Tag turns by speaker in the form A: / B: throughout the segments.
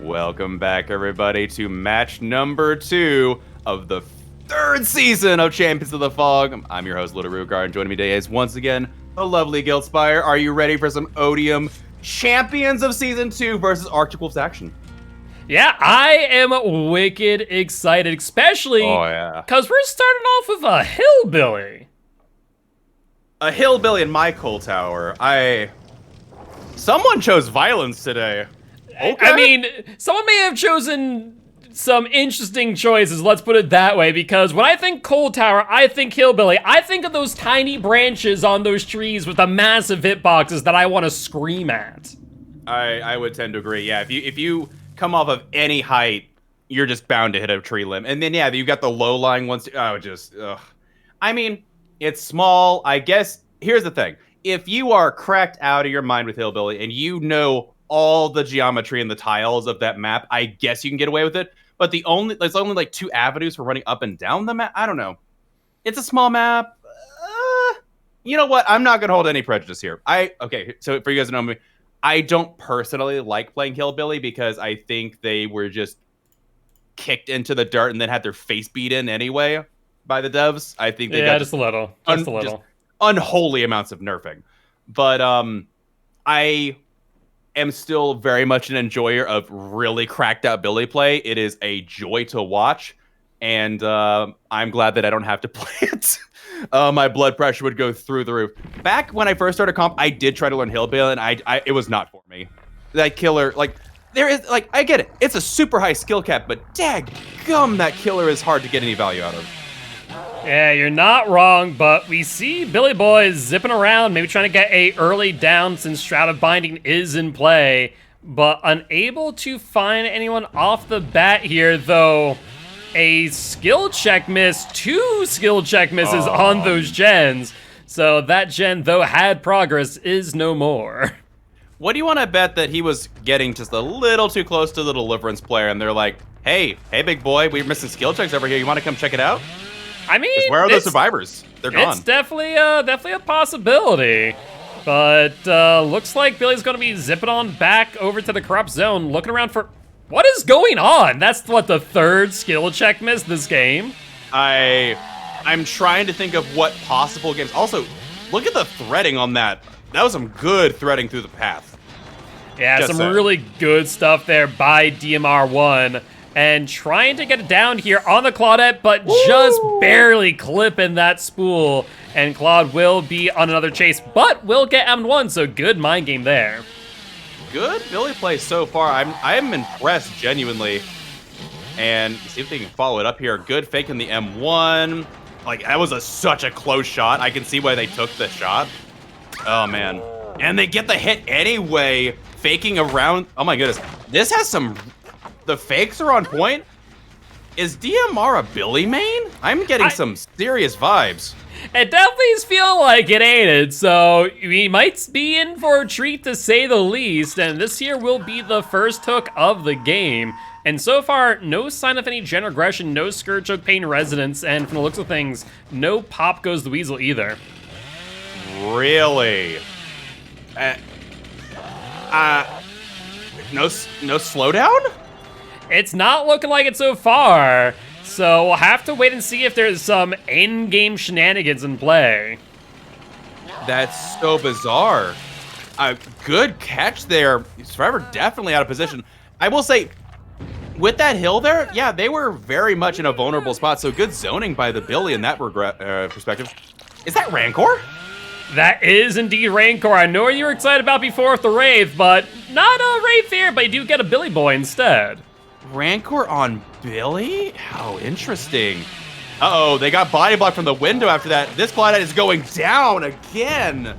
A: Welcome back, everybody, to match number 2 of the 3rd season of Champions of the Fog. I'm your host, littlerugaard, and joining me today is once again the lovely Giltspire. Are you ready for some Odium champions of Season 2 versus Arctic Wolf's action.
B: Yeah, I am wicked excited, especially because we're starting off with a hillbilly.
A: A hillbilly in my coal tower. Someone chose violence today. Okay.
B: I mean, someone may have chosen some interesting choices, let's put it that way, because when I think coal tower, I think hillbilly. I think of those tiny branches on those trees with the massive hitboxes that I want to scream at.
A: I would tend to agree. Yeah, if you come off of any height, you're just bound to hit a tree limb. And then yeah, you've got the low-lying ones. I mean, it's small. I guess here's the thing: if you are cracked out of your mind with hillbilly and you know all the geometry and the tiles of that map, I guess you can get away with it. But there's only like 2 avenues for running up and down the map. I don't know. It's a small map. You know what? I'm not gonna hold any prejudice here. So for you guys to know me, I don't personally like playing hillbilly because I think they were just kicked into the dirt and then had their face beat in anyway by the devs. I think they got
B: just a little,
A: just unholy amounts of nerfing. But I am still very much an enjoyer of really cracked out Billy play. It is a joy to watch, and I'm glad that I don't have to play it. My blood pressure would go through the roof. Back when I first started comp, I did try to learn hillbilly, and it was not for me. That killer, I get it. It's a super high skill cap, but daggum, that killer is hard to get any value out of.
B: Yeah, you're not wrong, but we see Billy Boy zipping around, maybe trying to get a early down since Shroud of Binding is in play, but unable to find anyone off the bat here, though. A skill check miss, 2 skill check misses on those gens. So that gen, though had progress, is no more.
A: What do you want to bet that he was getting just a little too close to the Deliverance player, and they're like, hey big boy, we're missing skill checks over here. You want to come check it out?
B: I mean,
A: where are the survivors? They're gone.
B: It's definitely a possibility. But looks like Billy's going to be zipping on back over to the corrupt zone, looking around for... What is going on? That's what, the 3rd skill check miss this game?
A: I'm trying to think of what possible games. Also, look at the threading on that. That was some good threading through the path.
B: Yeah, some really good stuff there by DMR1. And trying to get it down here on the Claudette, but just barely clipping that spool. And Claude will be on another chase, but will get M1, so good mind game there.
A: Good Billy play so far. I'm impressed, genuinely. And see if they can follow it up here. Good fake in the M1. Like, that was such a close shot. I can see why they took the shot. Oh, man. And they get the hit anyway, faking around. Oh, my goodness. This has some... The fakes are on point. Is DMR a Billy main? I'm getting some serious vibes.
B: It definitely feel like it, ain't it? So we might be in for a treat, to say the least, and this here will be the first hook of the game. And so far, no sign of any gen regression, no Scourge of Pain Resonance, and from the looks of things, no Pop Goes the Weasel either.
A: Really? No slowdown?
B: It's not looking like it so far, so we'll have to wait and see if there's some in-game shenanigans in play.
A: That's so bizarre. Good catch there. Survivor definitely out of position. I will say, with that hill there, yeah, they were very much in a vulnerable spot, so good zoning by the Billy in that perspective. Is that Rancor?
B: That is indeed Rancor. I know what you were excited about before with the Wraith, but not a Wraith here, but you do get a Billy Boy instead.
A: Rancor on Billy? How interesting. Uh-oh, they got body block from the window after that. This Claudette is going down again.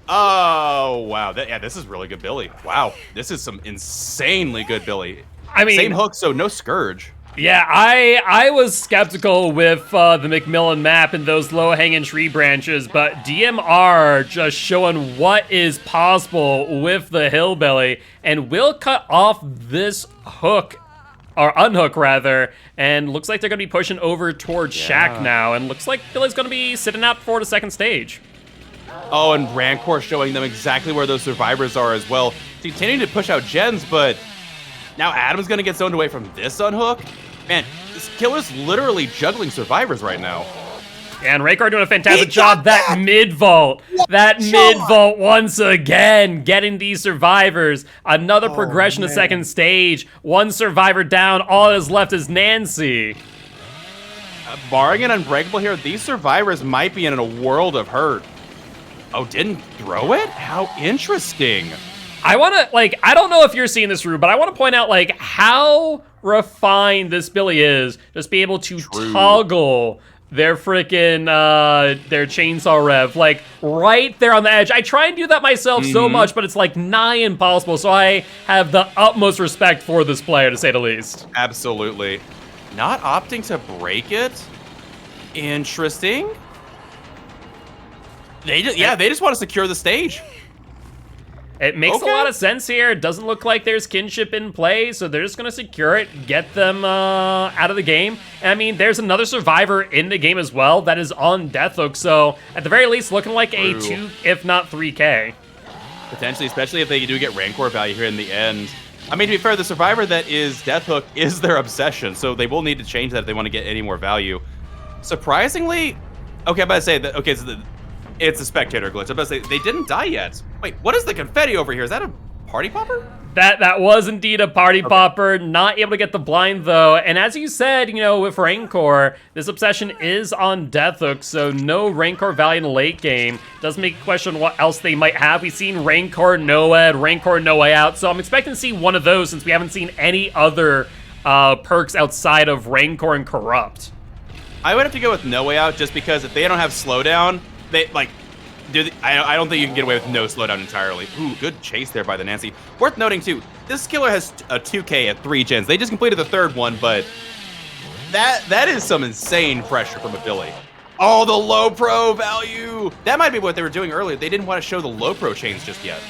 A: Oh, wow. This is really good Billy. Wow, this is some insanely good Billy.
B: I mean...
A: Same hook, so no Scourge.
B: Yeah, I was skeptical with the McMillan map and those low-hanging tree branches, but DMR just showing what is possible with the Hillbilly, and will cut off this hook, or unhook rather, and looks like they're going to be pushing over towards Shack now, and looks like Billy's going to be sitting out for the second stage.
A: Oh, and Rancor showing them exactly where those survivors are as well. Continuing to push out gens, but now Adam's going to get zoned away from this unhook. Man, this killer's literally juggling survivors right now.
B: And Raykor doing a fantastic
A: He
B: job.
A: got
B: That
A: that!
B: mid-vault. That
A: shot!
B: mid-vault once again. Getting these survivors. Another progression to
A: man.
B: second stage. One survivor down. All that is left is Nancy.
A: Barring an Unbreakable here, these survivors might be in a world of hurt. Oh, didn't throw it? How interesting.
B: I want to, like, I don't know if you're seeing this, Rue, but I want to point out, like, how refined this Billy is. Just be able to toggle their freaking, their chainsaw rev, like, right there on the edge. I try and do that myself so much, but it's, like, nigh impossible. So I have the utmost respect for this player, to say the least.
A: Absolutely. Not opting to break it? Interesting. They just want to secure the stage.
B: It makes a lot of sense here. It doesn't look like there's kinship in play, so they're just going to secure it, get them out of the game. And, I mean, there's another survivor in the game as well that is on Death Hook, so at the very least, looking like a 2, if not 3K.
A: Potentially, especially if they do get Rancor value here in the end. I mean, to be fair, the survivor that is Death Hook is their obsession, so they will need to change that if they want to get any more value. Surprisingly, okay, I'm about to say that, okay, so it's a spectator glitch. I'm about to say, they didn't die yet. Wait, what is the confetti over here? Is that a party popper?
B: That was indeed a party popper. Not able to get the blind, though. And as you said, you know, with Rancor, this obsession is on Death Hook, so no Rancor value in the late game. Does make a question what else they might have. We've seen Rancor Noed, Rancor No Way Out, so I'm expecting to see one of those since we haven't seen any other perks outside of Rancor and Corrupt.
A: I would have to go with No Way Out just because if they don't have slowdown, they, like, I don't think you can get away with no slowdown entirely. Ooh, good chase there by the Nancy. Worth noting, too, this killer has a 2K at 3 gens. They just completed the third one, but that is some insane pressure from a Billy. Oh, the low pro value. That might be what they were doing earlier. They didn't want to show the low pro chains just yet.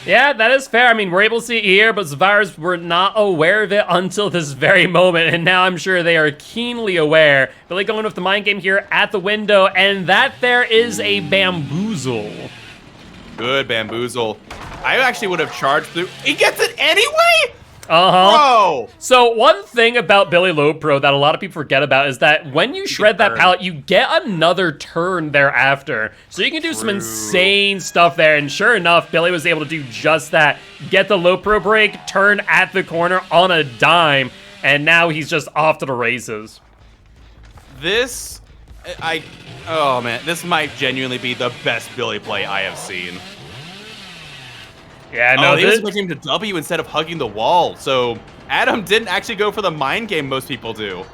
B: Yeah, that is fair. I mean, we're able to see it here, but survivors were not aware of it until this very moment, and now I'm sure they are keenly aware. Billy going with the mind game here at the window, and that there is a bamboozle.
A: Good bamboozle. I actually would have charged through. He gets it anyway?
B: Uh-huh.
A: Bro!
B: So one thing about Billy Low Pro that a lot of people forget about is that when you shred that pallet, you get another turn thereafter. So you can do some insane stuff there, and sure enough, Billy was able to do just that. Get the Low Pro break, turn at the corner on a dime, and now he's just off to the races.
A: Oh man, this might genuinely be the best Billy play I have seen.
B: Yeah, no,
A: they was expecting him to W instead of hugging the wall, so Adam didn't actually go for the mind game most people do.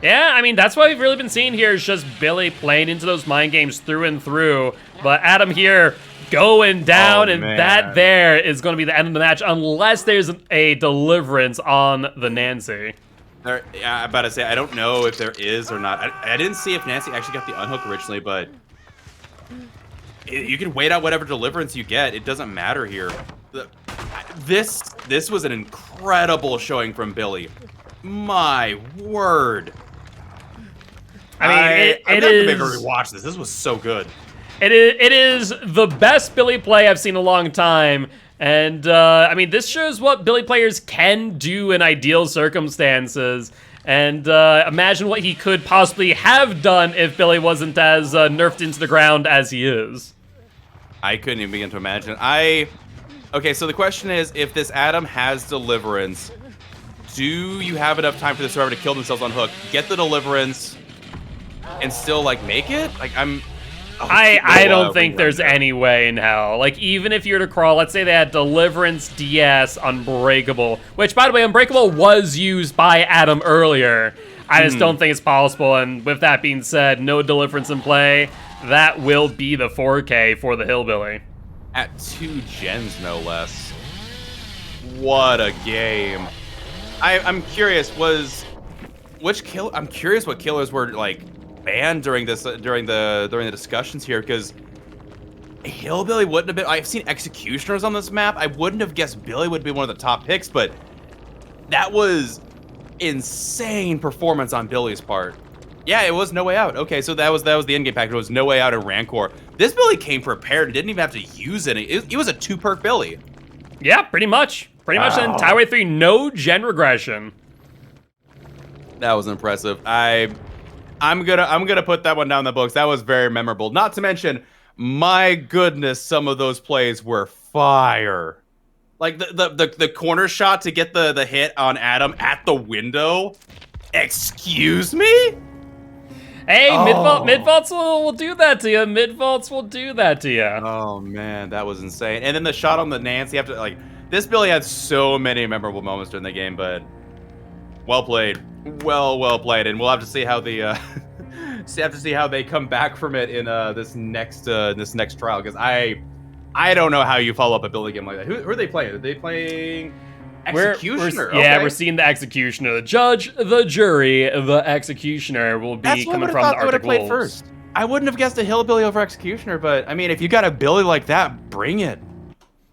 B: Yeah, I mean, that's what we've really been seeing here is just Billy playing into those mind games through and through. But Adam here going down, and that there is going to be the end of the match unless there's a deliverance on the Nancy.
A: Yeah, I'm about to say, I don't know if there is or not. I didn't see if Nancy actually got the unhook originally, but you can wait out whatever deliverance you get. It doesn't matter here. This was an incredible showing from Billy. My word.
B: I mean,
A: I'm gonna maybe rewatch this. This was so good.
B: It is the best Billy play I've seen in a long time. And, I mean, this shows what Billy players can do in ideal circumstances. And imagine what he could possibly have done if Billy wasn't as nerfed into the ground as he is.
A: I couldn't even begin to imagine. Okay, so the question is, if this Adam has deliverance, do you have enough time for the survivor to kill themselves on hook, get the deliverance, and still, like, make it? Like,
B: I don't think there's any way in hell. Like, even if you were to crawl, let's say they had Deliverance, DS, Unbreakable, which, by the way, Unbreakable was used by Adam earlier. I just don't think it's possible, and with that being said, no Deliverance in play. That will be the 4K for the Hillbilly.
A: At 2 gens, no less. What a game. I'm curious, I'm curious what killers were, like, banned during the discussions here, because Hillbilly wouldn't have been. I've seen Executioners on this map. I wouldn't have guessed Billy would be one of the top picks, but that was insane performance on Billy's part. Yeah, it was No Way Out. Okay, so that was the in-game package. It was No Way Out and Rancor. This Billy came prepared and didn't even have to use any. It was a 2-perk Billy.
B: Yeah, pretty much. Pretty much the entire way through. No gen regression.
A: That was impressive. I'm gonna put that one down in the books. That was very memorable. Not to mention, my goodness, some of those plays were fire. Like the corner shot to get the hit on Adam at the window. Excuse me?
B: Hey, mid vaults will do that to you. Mid vaults will do that to you.
A: Oh man, that was insane. And then the shot on the Nancy after, like, this Billy had so many memorable moments during the game, but well played, well played, and we'll have to see how they come back from it in this next trial, because I don't know how you follow up a Billy game like that. Who are they playing? Are they playing Executioner?
B: We're seeing the Executioner. The judge, the jury, the Executioner will be coming from the Arctic Wolves. Played first.
A: I wouldn't have guessed a Hillbilly over Executioner, but I mean, if you got a Billy like that, bring it.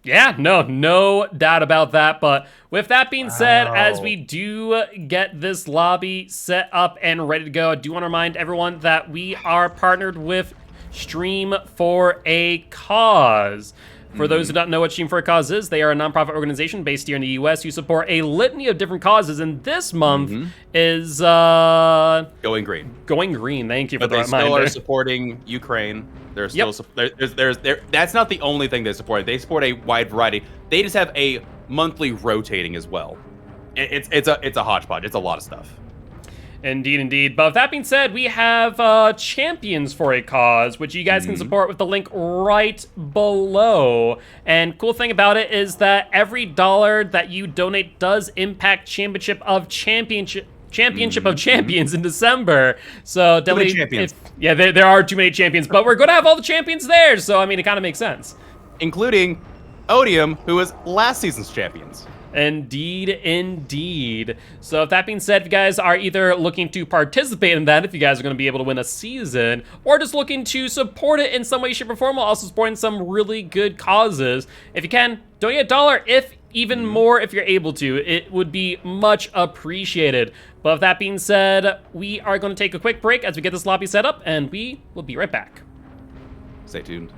B: Yeah, no doubt about that. But with that being said, as we do get this lobby set up and ready to go, I do want to remind everyone that we are partnered with Stream for a Cause. For those who don't know what Stream for a Cause is, they are a nonprofit organization based here in the U.S. who support a litany of different causes, and this month is
A: Going Green.
B: Going Green. Thank you for the reminder.
A: But they still are supporting Ukraine. They're still that's not the only thing they support. They support a wide variety. They just have a monthly rotating as well. It's a hodgepodge. It's a lot of stuff.
B: Indeed. But with that being said, we have Champions for a Cause, which you guys can support with the link right below. And cool thing about it is that every dollar that you donate does impact Championship of Champions in December. So definitely, there are too many champions, but we're going to have all the champions there. So I mean, it kind of makes sense,
A: including Odium, who was last season's champions.
B: Indeed. So with that being said, if you guys are either looking to participate in that, if you guys are going to be able to win a season, or just looking to support it in some way, shape, or form, while also supporting some really good causes, if you can, donate $1, if even more if you're able to. It would be much appreciated. But with that being said, we are going to take a quick break as we get this lobby set up, and we will be right back.
A: Stay tuned.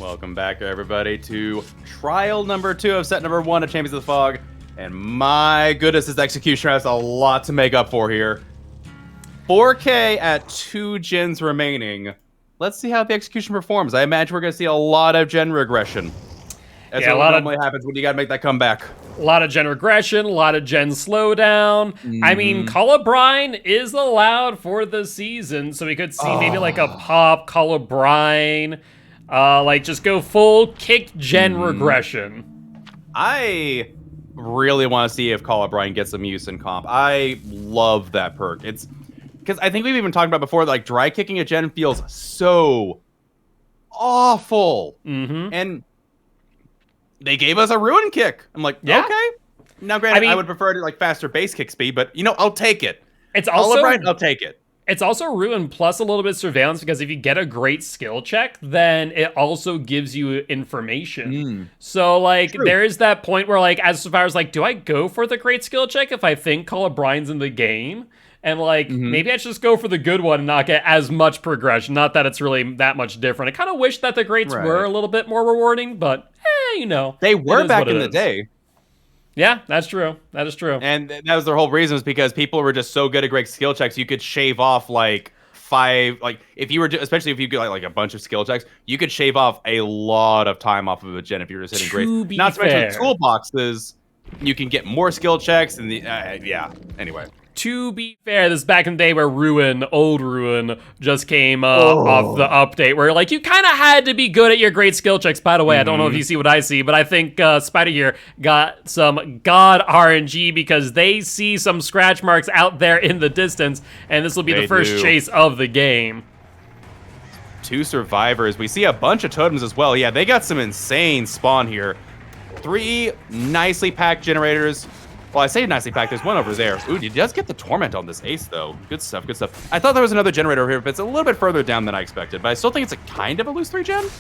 A: Welcome back, everybody, to trial number 2 of set number 1 of Champions of the Fog. And my goodness, this execution has a lot to make up for here. 4K at 2 gens remaining. Let's see how the execution performs. I imagine we're going to see a lot of gen regression. That's what normally happens when you got to make that comeback.
B: A lot of gen regression, a lot of gen slowdown. I mean, Colubrine is allowed for the season, so we could see maybe like a pop Colubrine. Like, just go full kick gen regression.
A: I really want to see if Colubrine gets some use in comp. I love that perk. It's because I think we've even talked about before, like, dry kicking a gen feels so awful. And they gave us a ruin kick. I'm like, okay. Now, granted, I would prefer to like faster base kick speed, but you know, I'll take it.
B: It's also
A: Colubrine, I'll take it.
B: It's also ruin plus a little bit of surveillance, because if you get a great skill check, then it also gives you information. So like there is that point where like as survivors, like, do I go for the great skill check if I think Colubrine's in the game? And like maybe I should just go for the good one and not get as much progression. Not that it's really that much different. I kind of wish that the greats were a little bit more rewarding, but you know,
A: they were back in the day.
B: Yeah, that's true. That is true.
A: And that was their whole reason, was because people were just so good at great skill checks, you could shave off like 5, like if you were, especially if you get like a bunch of skill checks, you could shave off a lot of time off of a gen if you were just hitting greats. Not to mention toolboxes, you can get more skill checks and the anyway.
B: To be fair, this is back in the day where old Ruin, just came off the update, where like you kind of had to be good at your great skill checks. By the way, I don't know if you see what I see, but I think Spider here got some god RNG, because they see some scratch marks out there in the distance, and this will be the first chase of the game.
A: 2 survivors. We see a bunch of totems as well. Yeah, they got some insane spawn here. 3 nicely packed generators. Well, I say nicely packed. There's one over there. Ooh, he does get the Torment on this ace, though. Good stuff, good stuff. I thought there was another generator over here, but it's a little bit further down than I expected. But I still think it's a kind of a loose 3-gen.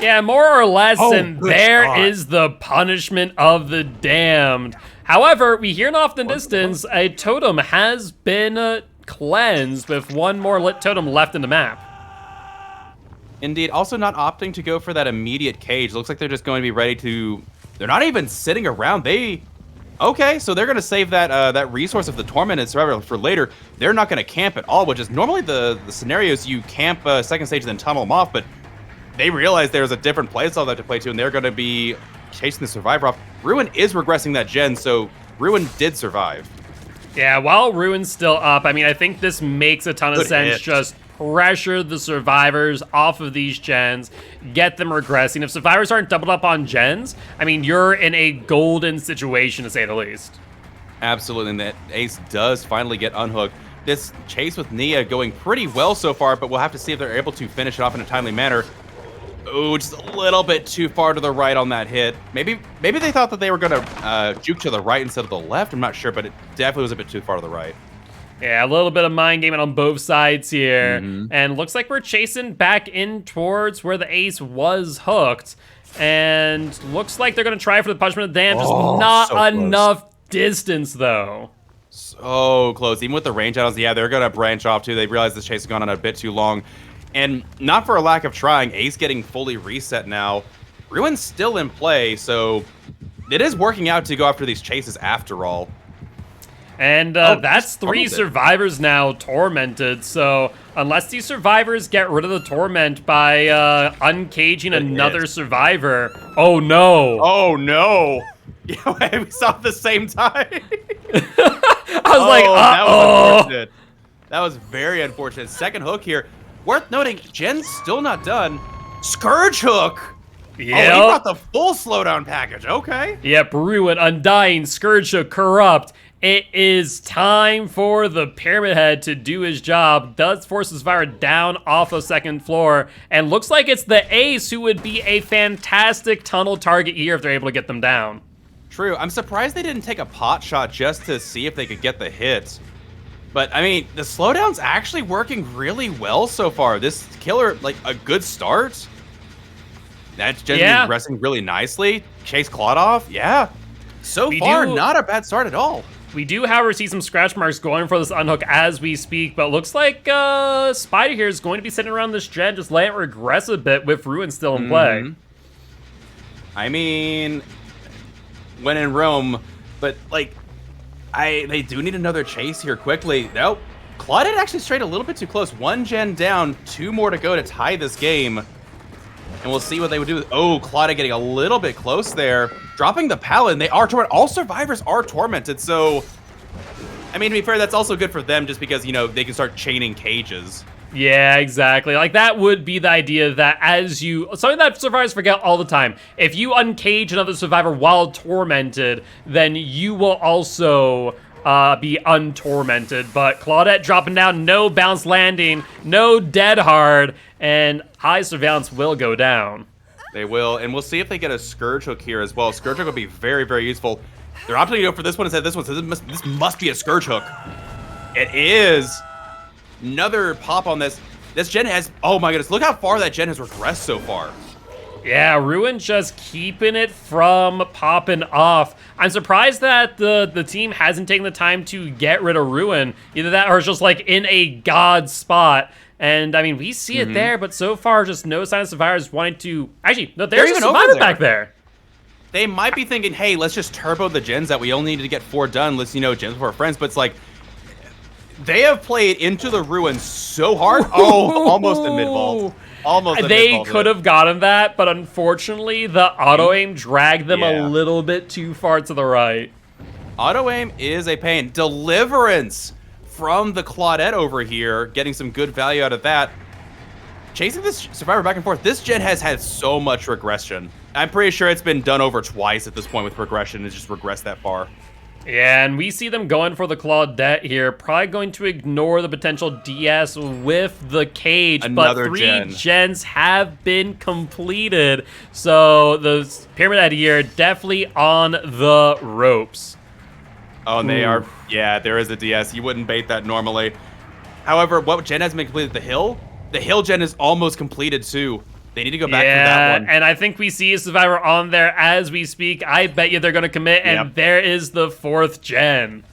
B: Yeah, more or less, and there is the punishment of the damned. However, we hear off the distance, a totem has been cleansed with one more lit totem left in the map.
A: Indeed. Also not opting to go for that immediate cage. Looks like they're just going to be ready to... They're not even sitting around. Okay, so they're going to save that that resource of the Tormented Survivor for later. They're not going to camp at all, which is normally the scenarios you camp second stage and then tunnel them off, but they realize there's a different playstyle they have to play to, and they're going to be chasing the Survivor off. Ruin is regressing that gen, so Ruin did survive.
B: Yeah, while Ruin's still up, I mean, I think this makes a ton of sense. Just pressure the survivors off of these gens, get them regressing. If survivors aren't doubled up on gens, I mean, you're in a golden situation, to say the least.
A: Absolutely, and that ace does finally get unhooked. This chase with Nia going pretty well so far, but we'll have to see if they're able to finish it off in a timely manner. Oh, just a little bit too far to the right on that hit. Maybe they thought that they were going to juke to the right instead of the left. I'm not sure, but it definitely was a bit too far to the right.
B: Yeah, a little bit of mind gaming on both sides here. And looks like we're chasing back in towards where the ace was hooked. And looks like they're going to try for the punishment of the damned. Just not enough distance, though.
A: So close. Even with the range add-ons, yeah, they're going to branch off, too. They realize this chase has gone on a bit too long. And not for a lack of trying, ace getting fully reset now. Ruin's still in play, so it is working out to go after these chases after all.
B: And that's 3 survivors now tormented, so unless these survivors get rid of the torment by uncaging another survivor... Oh, no.
A: Oh, no. Yeah, we saw it at the same time.
B: I was like,
A: that was unfortunate. That was very unfortunate. Second hook here. Worth noting, gen's still not done. Scourge hook.
B: Yep.
A: Oh, he brought the full slowdown package. Okay.
B: Yep, Ruin, Undying, Scourge hook, Corrupt. It is time for the Pyramid Head to do his job. Does force his Survivor down off the second floor. And looks like it's the ace who would be a fantastic tunnel target here if they're able to get them down.
A: True. I'm surprised they didn't take a pot shot just to see if they could get the hit. But, I mean, the slowdown's actually working really well so far. This killer, like, a good start. That's generally progressing really nicely. Chase Clawed off. Yeah. So far, not a bad start at all.
B: We do, however, see some scratch marks going for this unhook as we speak, but looks like Spider here is going to be sitting around this gen, just letting it regress a bit with Ruin still in play.
A: I mean, when in Rome, but like, they do need another chase here quickly. Nope. Claudette actually strayed a little bit too close. 1 gen down, 2 more to go to tie this game. And we'll see what they would do. Oh, Claudette getting a little bit close there. Dropping the Paladin. They are tormented. All survivors are tormented, so... I mean, to be fair, that's also good for them just because, you know, they can start chaining cages.
B: Yeah, exactly. Like, that would be the idea that as you... Something that survivors forget all the time. If you uncage another survivor while tormented, then you will also... be untormented, but Claudette dropping down, no bounce landing, no dead hard, and high surveillance will go down.
A: They will, and we'll see if they get a Scourge Hook here as well. Scourge Hook will be very, very useful. They're opting to go for this one instead of this one, so this must be a Scourge Hook. It is. Another pop on this. This gen has, oh my goodness, look how far that gen has regressed so far.
B: Yeah, Ruin just keeping it from popping off. I'm surprised that the team hasn't taken the time to get rid of Ruin. Either that or it's just like in a god spot. And I mean, we see it there, but so far just no sign of survivors wanting to... Actually, no, there's a survivor back there.
A: They might be thinking, hey, let's just turbo the gens that we only need to get 4 done. Let's, you know, gens for our friends. But it's like, they have played into the Ruin so hard. Oh, almost a mid-vault. Almost.
B: They could have gotten that, but unfortunately, the auto-aim dragged them a little bit too far to the right.
A: Auto-aim is a pain. Deliverance from the Claudette over here, getting some good value out of that. Chasing this survivor back and forth. This gen has had so much regression. I'm pretty sure it's been done over twice at this point with regression. It's just regressed that far.
B: Yeah, and we see them going for the Claudette here. Probably going to ignore the potential DS with the cage.
A: Another
B: but 3
A: gen.
B: gens have been completed. So the Pyramid Head here definitely on the ropes.
A: Oh, and they are, yeah, there is a DS. You wouldn't bait that normally. However, what gen has been completed? The Hill? The Hill gen is almost completed too. They need to go back for that one.
B: And I think we see a survivor on there as we speak. I bet you they're going to commit, and there is the 4th gen.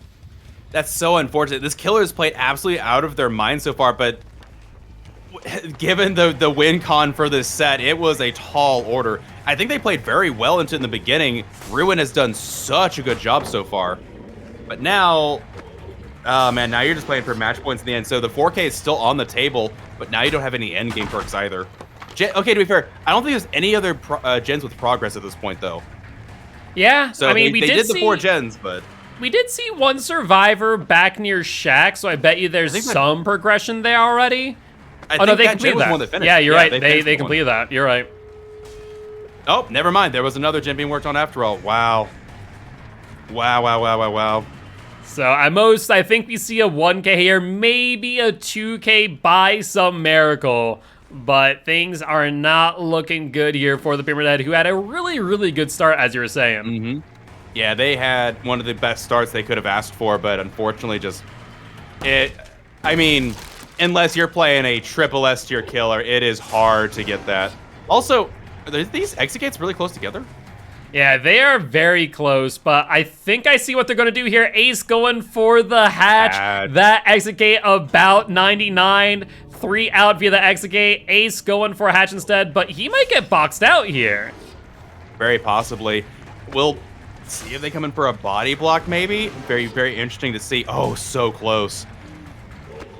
A: That's so unfortunate. This killer has played absolutely out of their mind so far, but given the win con for this set, it was a tall order. I think they played very well into in the beginning. Ruin has done such a good job so far. But now, oh man, now you're just playing for match points in the end. So the 4K is still on the table, but now you don't have any end game perks either. Okay, to be fair, I don't think there's any other gens with progress at this point, though.
B: Yeah,
A: so
B: I mean,
A: they did the 4 gens, but...
B: We did see 1 survivor back near Shack, so I bet you there's some progression there already.
A: Oh, no, they completed that.
B: One that yeah, you're right. They completed that. You're right.
A: Oh, never mind. There was another gen being worked on after all. Wow. Wow.
B: So I think we see a 1K here, maybe a 2K by some miracle. But things are not looking good here for the Pyramid Head, who had a really, really good start, as you were saying.
A: Yeah, they had one of the best starts they could have asked for, but unfortunately I mean, unless you're playing a triple S tier killer, it is hard to get that. Also, are these exit gates really close together?
B: Yeah, they are very close, but I think I see what they're going to do here. Ace going for the hatch. That exit gate about 99. 3 out via the exit gate. Ace going for a hatch instead, but he might get boxed out here.
A: Very possibly. We'll see if they come in for a body block, maybe. Very, very interesting to see. Oh, so close.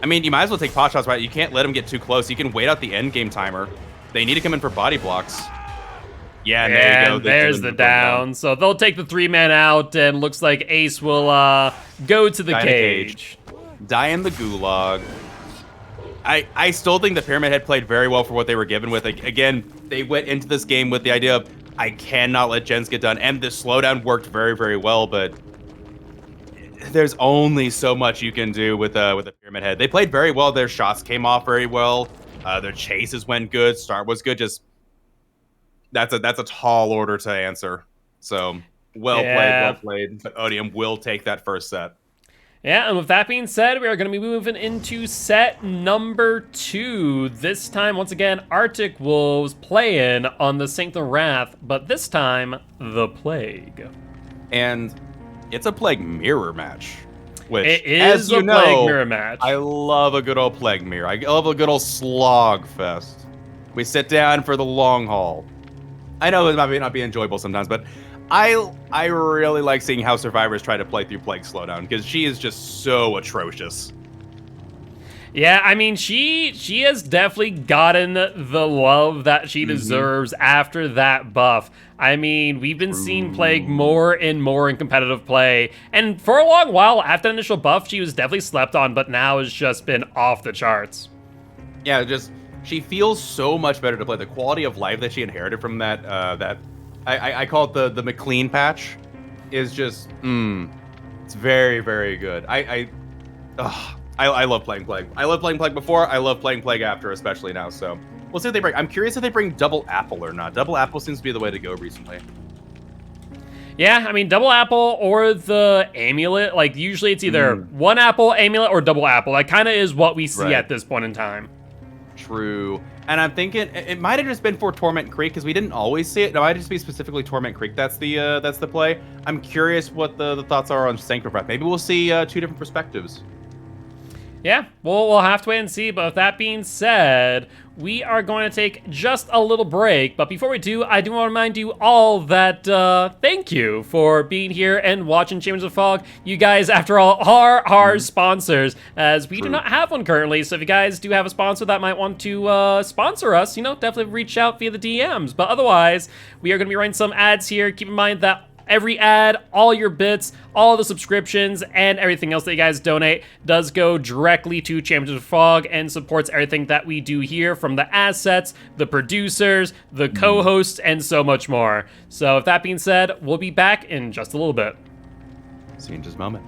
A: I mean, you might as well take pot shots, right? You can't let them get too close. You can wait out the end game timer. They need to come in for body blocks. Yeah, and there you go.
B: There's the down. So they'll take the 3-man out, and looks like Ace will go to the cage.
A: Die in the gulag. I still think the Pyramid Head played very well for what they were given with. Again, they went into this game with the idea of, I cannot let gens get done. And the slowdown worked very, very well, but there's only so much you can do with the Pyramid Head. They played very well. Their shots came off very well. Their chases went good. Start was good. Just that's a tall order to answer. So well played. But Odium will take that first set.
B: Yeah, and with that being said, we are going to be moving into set number 2. This time, once again, Arctic Wolves playing on the Sanctum Wrath, but this time, the Plague.
A: And It's a Plague Mirror match. Which,
B: It
A: as
B: is
A: you
B: a
A: know,
B: Plague Mirror match.
A: I love a good old Plague Mirror. I love a good old slog fest. We sit down for the long haul. I know it might not be enjoyable sometimes, but I really like seeing how survivors try to play through Plague Slowdown, because she is just so atrocious.
B: Yeah, I mean, she has definitely gotten the love that she deserves after that buff. I mean, we've been seeing Plague more and more in competitive play, and for a long while after the initial buff, she was definitely slept on, but now has just been off the charts.
A: Yeah, just she feels so much better to play. The quality of life that she inherited from that I call it the McLean patch is just it's very, very good. I love playing Plague. I love playing Plague before. I love playing Plague after, especially now. So we'll see what they bring. I'm curious if they bring Double Apple or not. Double Apple seems to be the way to go recently.
B: Yeah, I mean, Double Apple or the Amulet. Like, usually it's either one Apple, Amulet, or Double Apple. That kind of is what we see at this point in time.
A: True. And I'm thinking it might have just been for Torment Creek, because we didn't always see it. It might just be specifically Torment Creek. That's the play. I'm curious what the thoughts are on Sanctum Breath. Maybe we'll see two different perspectives.
B: Yeah, we'll have to wait and see, but with that being said, we are going to take just a little break. But before we do, I do want to remind you all that thank you for being here and watching Chambers of Fog. You guys, after all, are our sponsors, as we do not have one currently. So if you guys do have a sponsor that might want to sponsor us, you know, definitely reach out via the DMs. But otherwise, we are going to be running some ads here. Keep in mind that every ad, all your bits, all the subscriptions, and everything else that you guys donate does go directly to Champions of Fog and supports everything that we do here, from the assets, the producers, the co-hosts, and so much more. So with that being said, we'll be back in just a little bit.
A: See you in just a moment.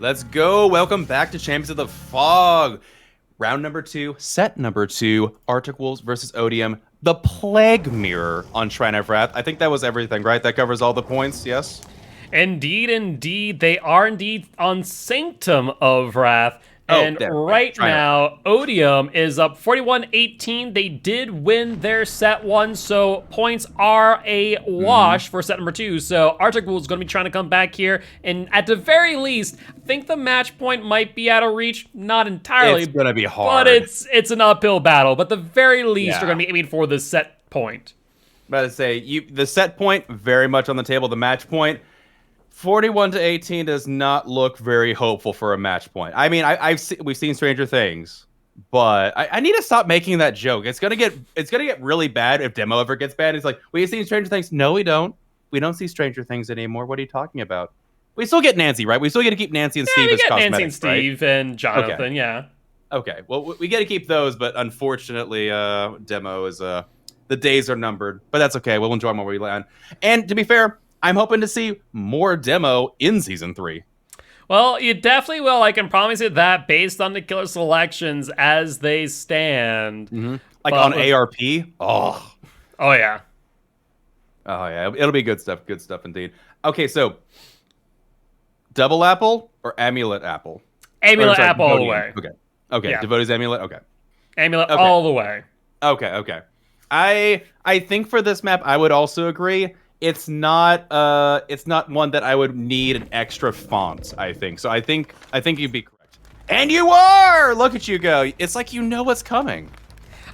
A: Let's go. Welcome back to Champions of the Fog. Round number 2, set number 2, Arctic Wolves versus Odium. The Plague Mirror on Shrine of Wrath. I think that was everything, right? That covers all the points, yes?
B: Indeed, indeed. They are indeed on Sanctum of Wrath. And right now, Odium is up 41-18. They did win their set 1, so points are a wash for set number 2. So Arctic Wolves is going to be trying to come back here. And at the very least, I think the match point might be out of reach. Not entirely.
A: It's going to be hard.
B: But it's an uphill battle. But at the very least, they're going to be aiming for the set point.
A: About to say, the set point, very much on the table. The match point, 41-18 does not look very hopeful for a match point. I mean, we've seen Stranger Things, but I need to stop making that joke. It's gonna get really bad if Demo ever gets banned. It's like, we've seen Stranger Things. No, we don't. We don't see Stranger Things anymore. What are you talking about? We still get Nancy, right? We still get to keep Nancy and Steve as cosmetics,
B: Nancy and Steve, right? And Jonathan, okay. Yeah.
A: Okay, well, we get to keep those, but unfortunately, Demo is the days are numbered. But that's okay. We'll enjoy them where we land. And to be fair, I'm hoping to see more Demo in Season 3.
B: Well, you definitely will. I can promise you that based on the killer selections as they stand.
A: Mm-hmm. Like on ARP?
B: Oh, yeah.
A: Oh, yeah. It'll be good stuff. Good stuff indeed. Okay, so Double Apple or Amulet Apple?
B: Amulet Apple all the way.
A: Okay. Yeah. Devotee's Amulet? Okay.
B: Amulet all the way.
A: Okay. I think for this map, I would also agree. It's not one that I would need an extra font, I think. So I think you'd be correct. And you are! Look at you go. It's like you know what's coming.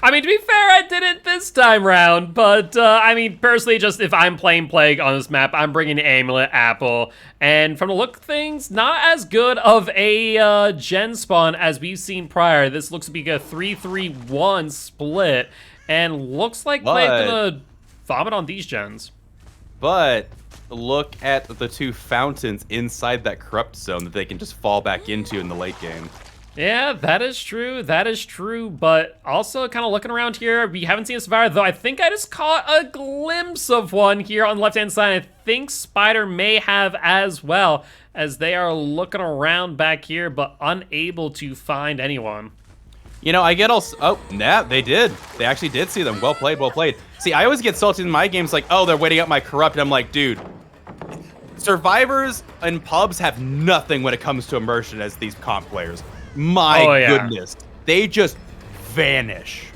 B: I mean, to be fair, I didn't this time round, but I mean, personally, just if I'm playing Plague on this map, I'm bringing Amulet Apple. And from the look of things, not as good of a gen spawn as we've seen prior. This looks to be a 3-3-1 split, and looks like Plague's gonna vomit on these gens.
A: But look at the 2 fountains inside that corrupt zone that they can just fall back into in the late game.
B: Yeah, that is true. That is true. But also kind of looking around here, we haven't seen a survivor, though I think I just caught a glimpse of one here on the left-hand side. I think Spider may have as well, as they are looking around back here, but unable to find anyone.
A: You know, I get all... Oh, nah, they did. They actually did see them. Well played, well played. See, I always get salty in my games like, oh, they're waiting up my corrupt. And I'm like, dude, survivors and pubs have nothing when it comes to immersion as these comp players. My goodness. They just vanish.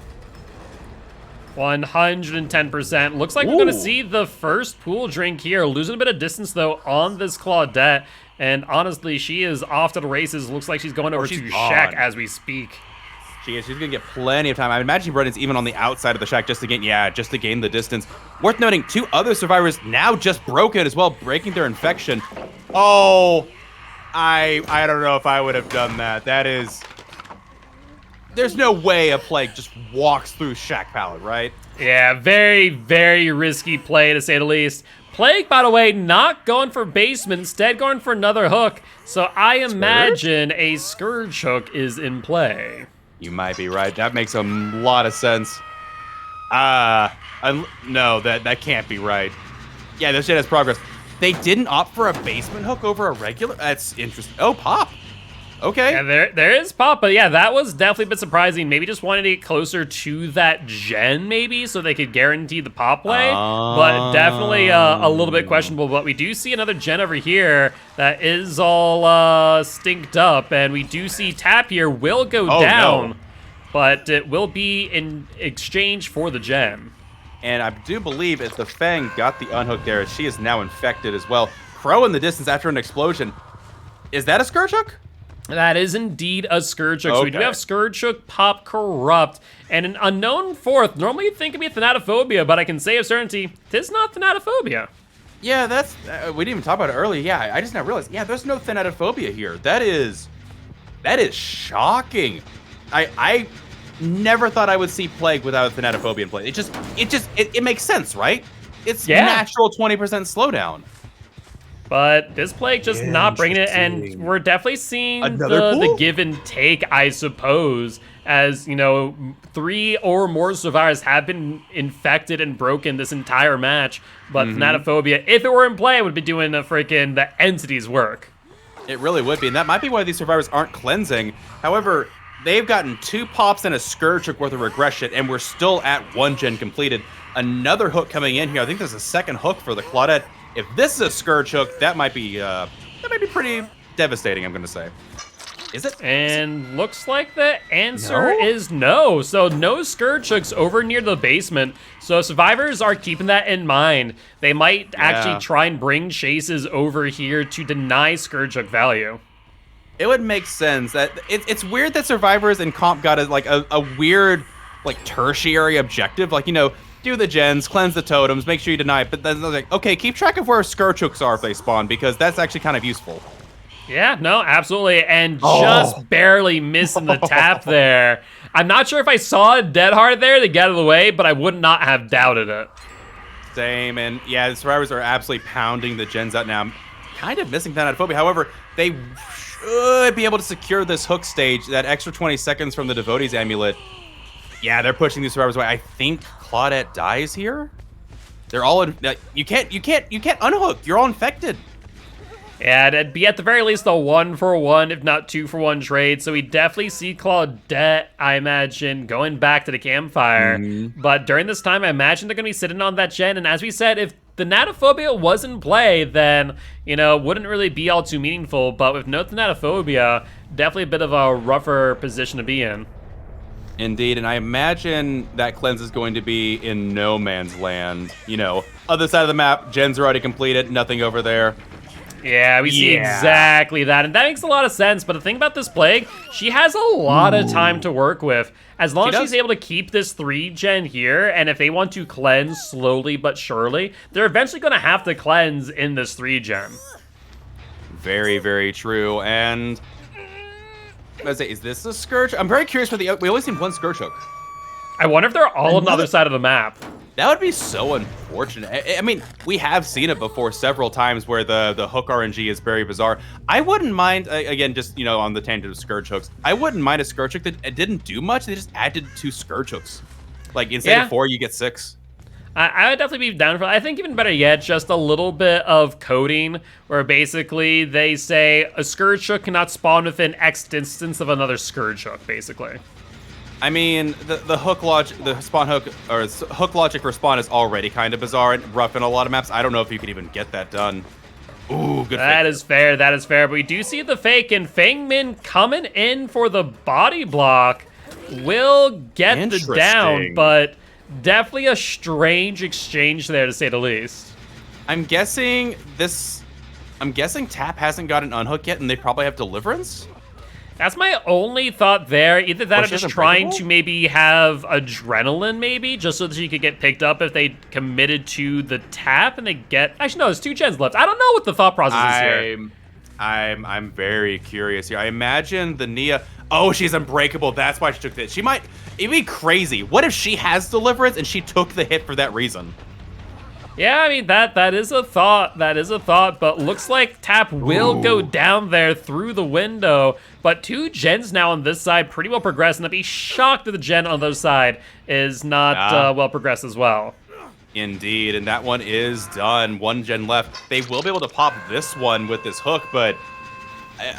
B: 110%. Looks like we're going to see the first pool drink here. Losing a bit of distance, though, on this Claudette. And honestly, she is off to the races. Looks like she's going over to Shack as we speak.
A: She's going to get plenty of time. I imagine Brennan's even on the outside of the shack just to gain the distance. Worth noting, 2 other survivors now just broke it as well, breaking their infection. Oh, I don't know if I would have done that. That is... There's no way a Plague just walks through Shack Pallet, right?
B: Yeah, very, very risky play, to say the least. Plague, by the way, not going for basement, instead going for another hook. So I imagine a Scourge hook is in play.
A: You might be right. That makes a lot of sense. No, that can't be right. Yeah, this shit has progress. They didn't opt for a basement hook over a regular? That's interesting. Oh, Pop. Okay.
B: Yeah, there is Pop, but yeah, that was definitely a bit surprising. Maybe just wanted to get closer to that gen, maybe, so they could guarantee the Pop play. But definitely a little bit questionable. But we do see another gen over here that is all stinked up, and we do see Tap here will go down, no. But it will be in exchange for the gen.
A: And I do believe if the Fang got the unhook there, she is now infected as well. Crow in the distance after an explosion. Is that a Scourge hook?
B: That is indeed a Scourge hook. Okay. So we do have Scourge hook, Pop, Corrupt, and an unknown 4th. Normally you'd think it'd be Thanatophobia, but I can say with certainty, this is not Thanatophobia.
A: Yeah, that's... we didn't even talk about it earlier. Yeah, I just now realized. Yeah, there's no Thanatophobia here. That is shocking. I never thought I would see Plague without Thanatophobia in play. It makes sense, right? It's natural 20% slowdown.
B: But this Plague just not bringing it, and we're definitely seeing the give and take, I suppose, as, you know, 3 or more survivors have been infected and broken this entire match. But Thanatophobia, if it were in play, would be doing the entity's work.
A: It really would be, and that might be why these survivors aren't cleansing. However, they've gotten 2 pops and a Scourge Hook worth of regression, and we're still at 1 gen completed. Another hook coming in here. I think there's a second hook for the Claudette. If this is a Scourge Hook, that might be pretty devastating, I'm going to say. Is it?
B: And looks like the answer is no. So no Scourge Hooks over near the basement. So survivors are keeping that in mind. They might actually try and bring chases over here to deny Scourge Hook value.
A: It would make sense. That it's weird that survivors and comp got a weird tertiary objective. Do the gens, cleanse the totems, make sure you deny it. But then okay, keep track of where Scourge Hooks are if they spawn, because that's actually kind of useful.
B: Yeah, no, absolutely, and just barely missing the tap there. I'm not sure if I saw a Dead Hard there to get out of the way, but I would not have doubted it.
A: Same, and yeah, the survivors are absolutely pounding the gens out now. I'm kind of missing Thanatophobia. However, they should be able to secure this hook stage, that extra 20 seconds from the Devotee's Amulet. Yeah, they're pushing these survivors away. I think Claudette dies here. They're all in. You can't unhook. You're all infected.
B: Yeah, it'd be at the very least a 1-for-1, if not 2-for-1 trade. So we definitely see Claudette, I imagine, going back to the campfire. But during this time, I imagine they're going to be sitting on that gen. And as we said, if the Thanatophobia was in play, then, wouldn't really be all too meaningful. But with no Thanatophobia, definitely a bit of a rougher position to be in.
A: Indeed, and I imagine that cleanse is going to be in no man's land. Other side of the map, gens are already completed, nothing over there.
B: Yeah, we see exactly that, and that makes a lot of sense, but the thing about this Plague, she has a lot of time to work with. As long as she's able to keep this 3-gen here, and if they want to cleanse slowly but surely, they're eventually going to have to cleanse in this 3-gen.
A: Very, very true, and... Let's say, is this a Scourge? I'm very curious for we only seen 1 Scourge Hook.
B: I wonder if they're all on the other side of the map.
A: That would be so unfortunate. I mean, we have seen it before several times where the hook RNG is very bizarre. I wouldn't mind, again, just, on the tangent of Scourge Hooks, I wouldn't mind a Scourge Hook that didn't do much. They just added 2 Scourge Hooks. Instead of 4, you get 6.
B: I would definitely be down for I think even better yet, just a little bit of coding where basically they say a Scourge Hook cannot spawn within X distance of another Scourge Hook, basically.
A: I mean, the hook logic, the spawn hook, or hook logic for spawn is already kind of bizarre and rough in a lot of maps. I don't know if you can even get that done. Ooh, good.
B: That is fair. That is fair. But we do see the fake, and Fangmin coming in for the body block will get the down, but definitely a strange exchange there, to say the least.
A: I'm guessing Tap hasn't got an unhook yet, and they probably have Deliverance.
B: That's my only thought there. Either that or just trying to maybe have adrenaline, maybe, just so that she could get picked up if they committed to the tap and they get... Actually, no, there's 2 gens left. I don't know what the thought process is here.
A: I'm very curious here. I imagine the Nia... Oh, she's unbreakable. That's why she took this. It'd be crazy. What if she has Deliverance and she took the hit for that reason?
B: Yeah, I mean, that is a thought. That is a thought, but looks like Tap will go down there through the window. But 2 gens now on this side pretty well progressed, and I'd be shocked if the gen on the other side is not well progressed as well.
A: Indeed, and that one is done. 1 gen left. They will be able to pop this one with this hook, but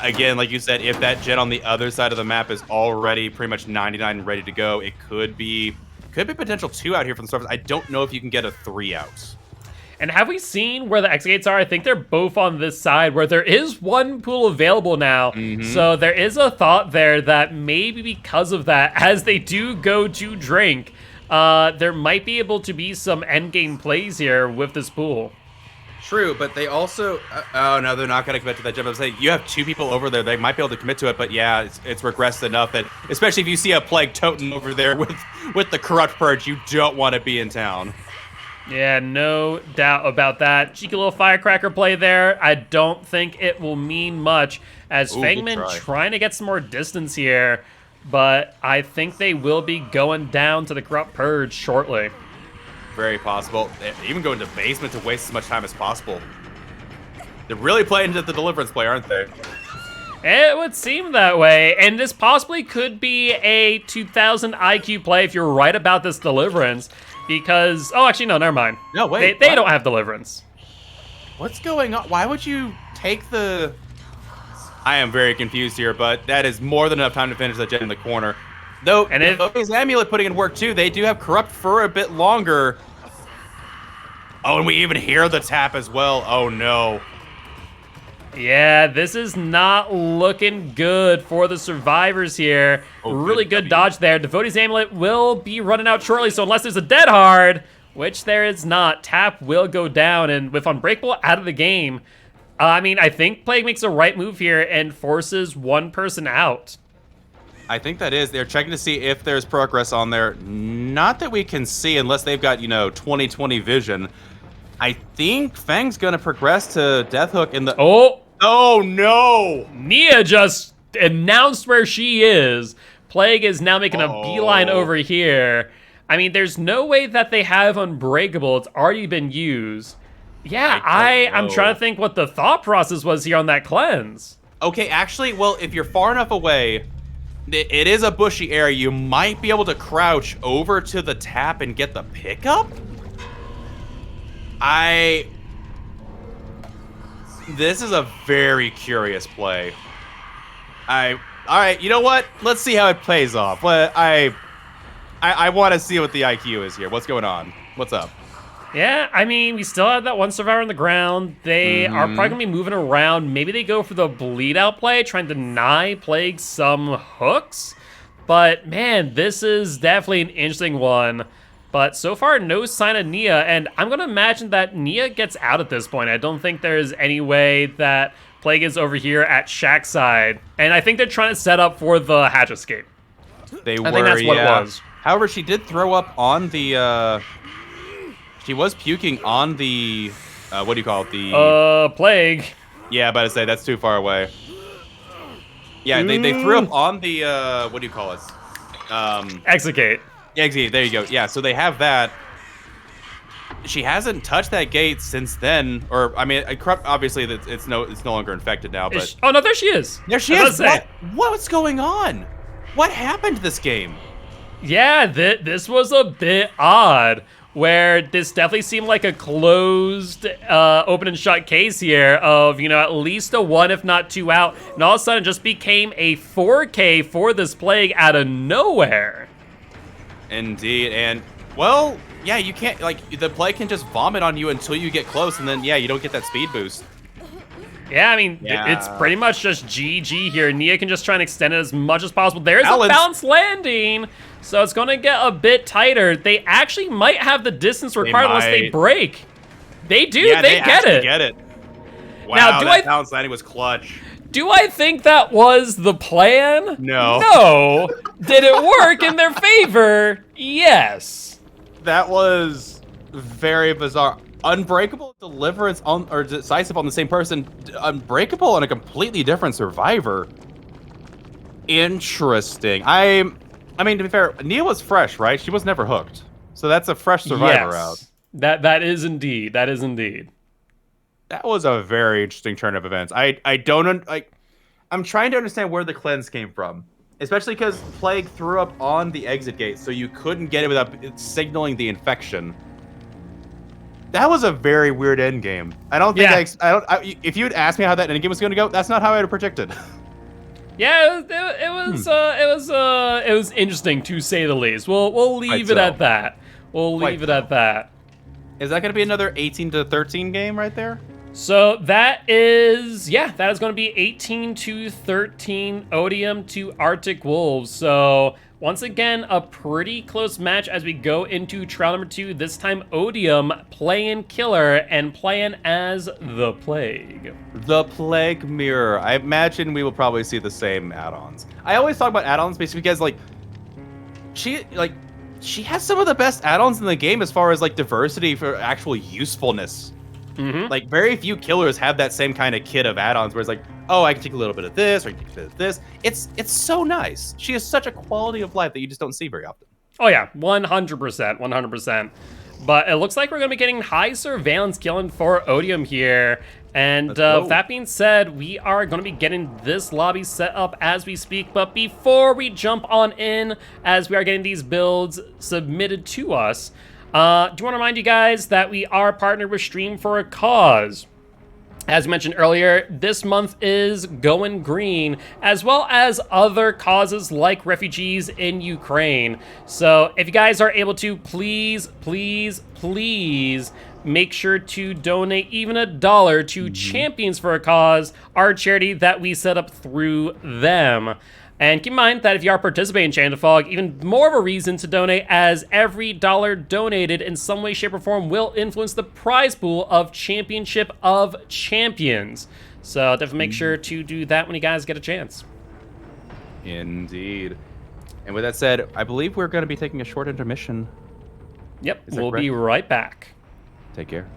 A: again, like you said, if that gen on the other side of the map is already pretty much 99 and ready to go, it could be potential 2 out here from the surface. I don't know if you can get a 3 out.
B: And have we seen where the X gates are? I think they're both on this side where there is 1 pool available now. So there is a thought there that maybe because of that, as they do go to drink, there might be able to be some endgame plays here with this pool.
A: True, but they also... oh, no, they're not going to commit to that jump. I was saying, you have 2 people over there. They might be able to commit to it, but yeah, it's regressed enough that, especially if you see a Plague Totem over there with the Corrupt Purge, you don't want to be in town.
B: Yeah, no doubt about that. Cheeky little firecracker play there. I don't think it will mean much as Fangman trying to get some more distance here, but I think they will be going down to the Corrupt Purge shortly.
A: Very possible. They even go into basement to waste as much time as possible. They're really playing into the Deliverance play, aren't they?
B: It would seem that way, and this possibly could be a 2000 IQ play if you're right about this Deliverance. Because, oh, actually, no, never mind.
A: No, wait.
B: They don't have Deliverance.
A: What's going on? Why would you take the... I am very confused here, but that is more than enough time to finish that gen in the corner. Though,
B: And if
A: Devotee's Amulet putting in work too, they do have Corrupt for a bit longer. Oh, and we even hear the tap as well. Oh, no.
B: Yeah, this is not looking good for the survivors here.
A: Oh,
B: really
A: good
B: good dodge there. Devotee's Amulet will be running out shortly, so unless there's a dead hard, which there is not, tap will go down, and with Unbreakable out of the game, I mean, I think Plague makes a right move here and forces one person out.
A: I think that is. They're checking to see if there's progress on there. Not that we can see unless they've got, 20/20 vision. I think Fang's going to progress to Death Hook in the... Oh, no!
B: Nia just announced where she is. Plague is now making a beeline over here. I mean, there's no way that they have Unbreakable. It's already been used. Yeah, I'm trying to think what the thought process was here on that cleanse.
A: Okay, actually, well, if you're far enough away, it is a bushy area. You might be able to crouch over to the tap and get the pickup? This is a very curious play. All right, you know what? Let's see how it plays off. I want to see what the IQ is here. What's going on? What's up?
B: Yeah, I mean, we still have that one survivor on the ground. They are probably going to be moving around. Maybe they go for the bleed out play, trying to deny Plague some hooks. But, man, this is definitely an interesting one. But so far, no sign of Nia, and I'm going to imagine that Nia gets out at this point. I don't think there's any way that Plague is over here at Shaq's side. And I think they're trying to set up for the hatch escape.
A: I think
B: that's what it was.
A: However, she did throw up on the... She was puking on the... what do you call it? The...
B: Plague.
A: Yeah, about to say, that's too far away. Yeah, they threw up on the... what do you call it?
B: Execute.
A: Exit, there you go. Yeah, so they have that. She hasn't touched that gate since then, or I mean, obviously it's no longer infected now. But
B: oh no, there she is.
A: There she is. What's going on? What happened to this game?
B: Yeah, this was a bit odd. Where this definitely seemed like a closed, open and shut case here of, at least a 1, if not 2 out, and all of a sudden it just became a 4K for this Plague out of nowhere.
A: Indeed, and, well, yeah, you can't, the Plague can just vomit on you until you get close, and then, yeah, you don't get that speed boost.
B: Yeah, I mean, it's pretty much just GG here. Nia can just try and extend it as much as possible. There's a balanced landing, so it's going to get a bit tighter. They actually might have the distance required unless they break. They do,
A: yeah,
B: they get it.
A: Wow,
B: now,
A: that balanced landing was clutch.
B: Do I think that was the plan?
A: No.
B: No. Did it work in their favor? Yes.
A: That was very bizarre. Unbreakable, Deliverance, or Decisive on the same person. Unbreakable on a completely different survivor. Interesting. I mean, to be fair, Nia was fresh, right? She was never hooked. So that's a fresh survivor out.
B: That is indeed. That is indeed.
A: That was a very interesting turn of events. I'm trying to understand where the cleanse came from. Especially because Plague threw up on the exit gate, so you couldn't get it without signaling the infection. That was a very weird end game. I don't think if you'd asked me how that end game was going to go, that's not how I would have predicted.
B: Yeah, it was interesting to say the least. We'll leave it at that. We'll leave it at that.
A: Is that going to be another 18-13 game right there?
B: So that is going to be 18-13 Odium to Arctic Wolves. So once again, a pretty close match as we go into trial number 2. This time Odium playing Killer and playing as the Plague.
A: The Plague Mirror. I imagine we will probably see the same add-ons. I always talk about add-ons basically because she has some of the best add-ons in the game as far as diversity for actual usefulness.
B: Mm-hmm.
A: Very few killers have that same kind of kit of add-ons where it's oh, I can take a little bit of this, or I can take a bit of this. It's so nice. She has such a quality of life that you just don't see very often.
B: Oh yeah, 100%, 100%. But it looks like we're going to be getting high surveillance killing for Odium here. And that being said, we are going to be getting this lobby set up as we speak. But before we jump on in, as we are getting these builds submitted to us, do you want to remind you guys that we are partnered with Stream for a Cause? As mentioned earlier, this month is Going Green, as well as other causes like refugees in Ukraine. So if you guys are able to, please, please, please make sure to donate even $1 to Champions for a Cause, our charity that we set up through them. And keep in mind that if you are participating in Chain of Fog, even more of a reason to donate, as every dollar donated in some way, shape, or form will influence the prize pool of Championship of Champions. So definitely make sure to do that when you guys get a chance.
A: Indeed. And with that said, I believe we're going to be taking a short intermission.
B: Yep, we'll be right back.
A: Take care.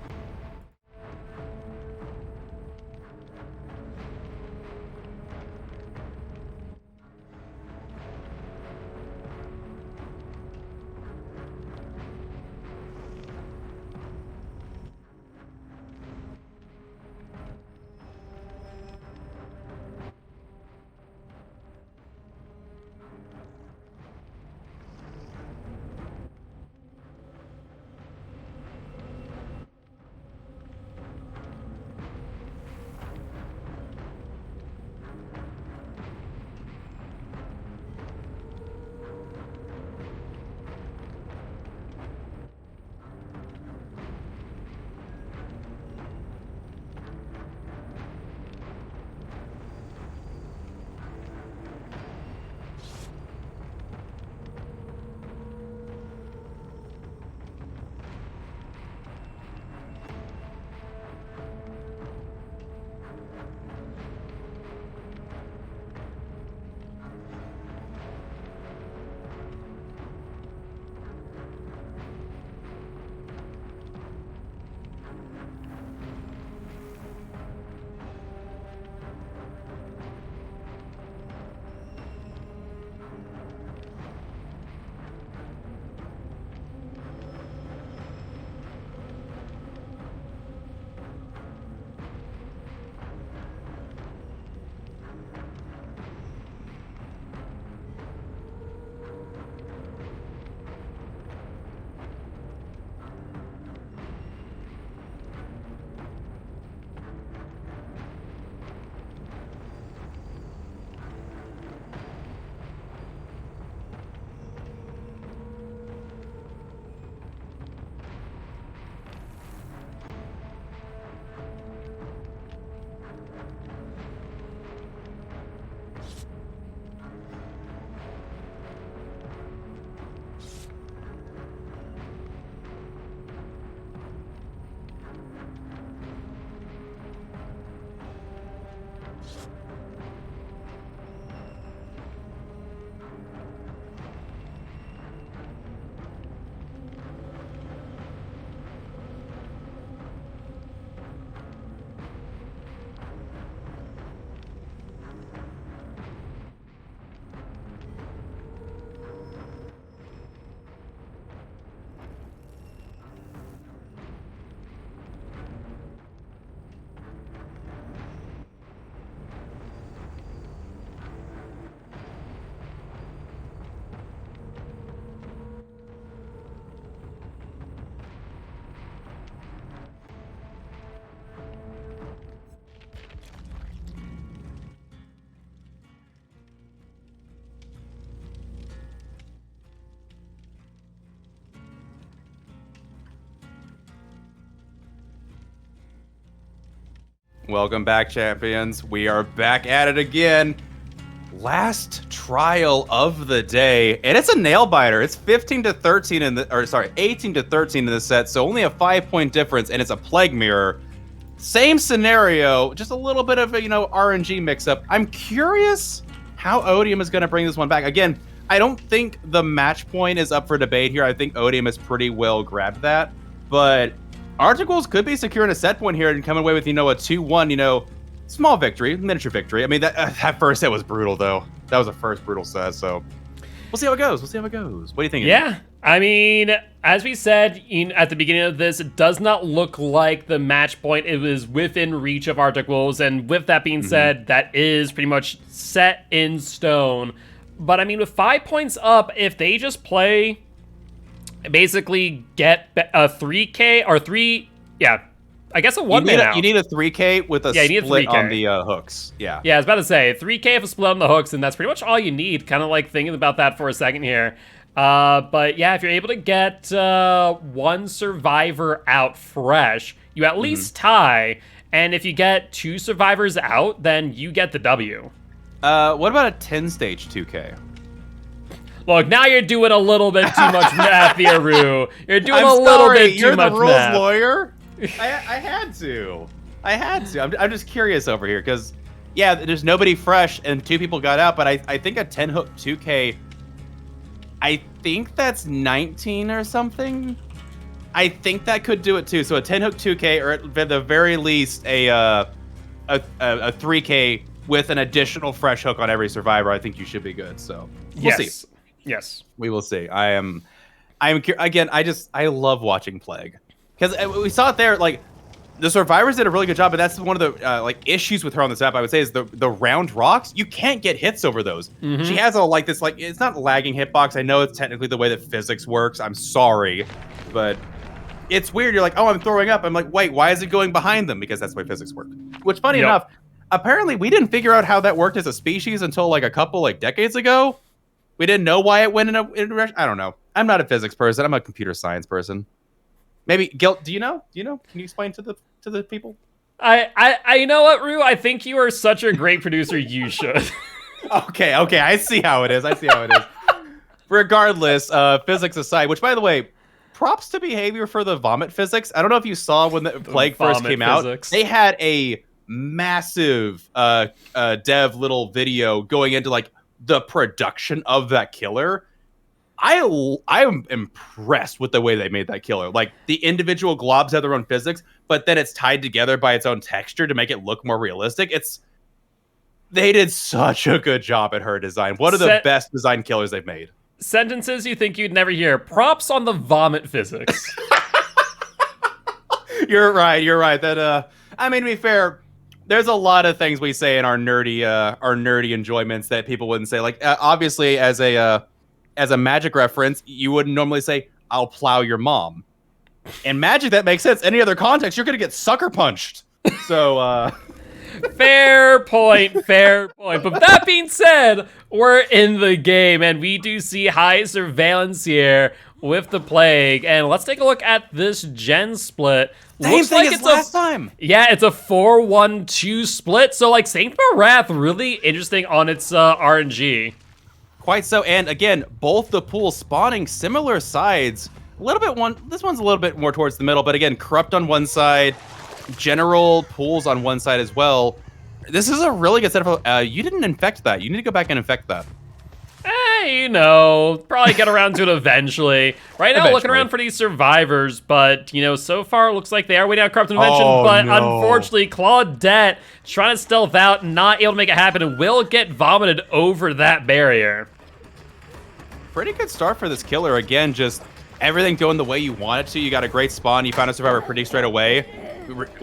A: Welcome back, champions. We are back at it again. Last trial of the day, and it's a nail biter. It's 15 to 13 in the, or sorry, 18 to 13 in the set, so only a 5-point difference, and it's a plague mirror. Same scenario, just a little bit of a, RNG mix-up. I'm curious how Odium is going to bring this one back. Again, I don't think the match point is up for debate here. I think Odium has pretty well grabbed that, but Articles could be securing a set point here and coming away with, a 2-1, small victory, miniature victory. I mean, that first set was brutal, though. That was the first brutal set, so we'll see how it goes. What do you think?
B: Yeah, I mean, as we said at the beginning of this, it does not look like the match point. It was within reach of Articles, and with that being said, that is pretty much set in stone. But, I mean, with 5 points up, if they just play, basically get a 3K, or I guess a one-man out.
A: You need a 3K with a
B: you need a
A: split
B: 3K.
A: on the hooks. Yeah.
B: Yeah, I was about to say, 3K if a split on the hooks, and that's pretty much all you need. Kind of like thinking about that for a second here. But yeah, if you're able to get one survivor out fresh, you at least tie. And if you get 2 survivors out, then you get the W.
A: What about a 10-stage 2K?
B: Look, now you're doing a little bit too much math here, Rue. You're doing a little bit too much math.
A: You're the rules lawyer? I had to. I'm just curious over here, because, yeah, there's nobody fresh, and 2 people got out, but I think a 10-hook 2K, I think that's 19 or something? I think that could do it, too. So a 10-hook 2K, or at the very least, a 3K with an additional fresh hook on every survivor, I think you should be good, so we'll see.
B: Yes.
A: We will see. I'm again, I love watching Plague. Because we saw it there, like, the survivors did a really good job, but that's one of the like issues with her on this map, I would say, is the round rocks. You can't get hits over those. She has this it's not lagging hitbox. I know it's technically the way that physics works. I'm sorry, but it's weird. You're like, oh, I'm throwing up. I'm like, wait, why is it going behind them? Because that's the way physics work. Which, funny enough, apparently we didn't figure out how that worked as a species until like a couple decades ago. We didn't know why it went in a direction. I don't know. I'm not a physics person. I'm a computer science person. Maybe Gilt. Do you know? Can you explain to the people?
B: I know what, Rue. I think you are such a great producer. You should.
A: Okay. I see how it is. Regardless, physics aside, which, by the way, props to Behavior for the vomit physics. I don't know if you saw when the Plague first came out. They had a massive dev little video going into like the production of that killer. I am impressed with the way they made that killer. Like, the individual globs have their own physics, but then it's tied together by its own texture to make it look more realistic. They did such a good job at her design. One of the best design killers they've made.
B: Sentences you think you'd never hear. Props on the vomit physics.
A: You're right. That I mean, to be fair, there's a lot of things we say in our nerdy enjoyments that people wouldn't say. Like, obviously, as a Magic reference, you wouldn't normally say, "I'll plow your mom." In Magic, that makes sense. Any other context, you're gonna get sucker punched. So,
B: Fair point. But that being said, we're in the game, and we do see high surveillance here with the Plague. And let's take a look at this gen split.
A: Same thing as last time.
B: Yeah, it's a 4-1-2 split. So, like, Saint Wrath, really interesting on its RNG.
A: Quite so, and again, both the pools spawning similar sides. This one's a little bit more towards the middle, but again, Corrupt on one side, general pools on one side as well. This is a really good setup. You didn't infect that. You need to go back and infect that.
B: Probably get around to it eventually. Right now, looking around for these survivors, but, so far, it looks like they are waiting out Corrupt Invention, unfortunately, Claudette trying to stealth out, not able to make it happen, and will get vomited over that barrier.
A: Pretty good start for this killer. Again, just everything going the way you want it to. You got a great spawn. You found a survivor pretty straight away.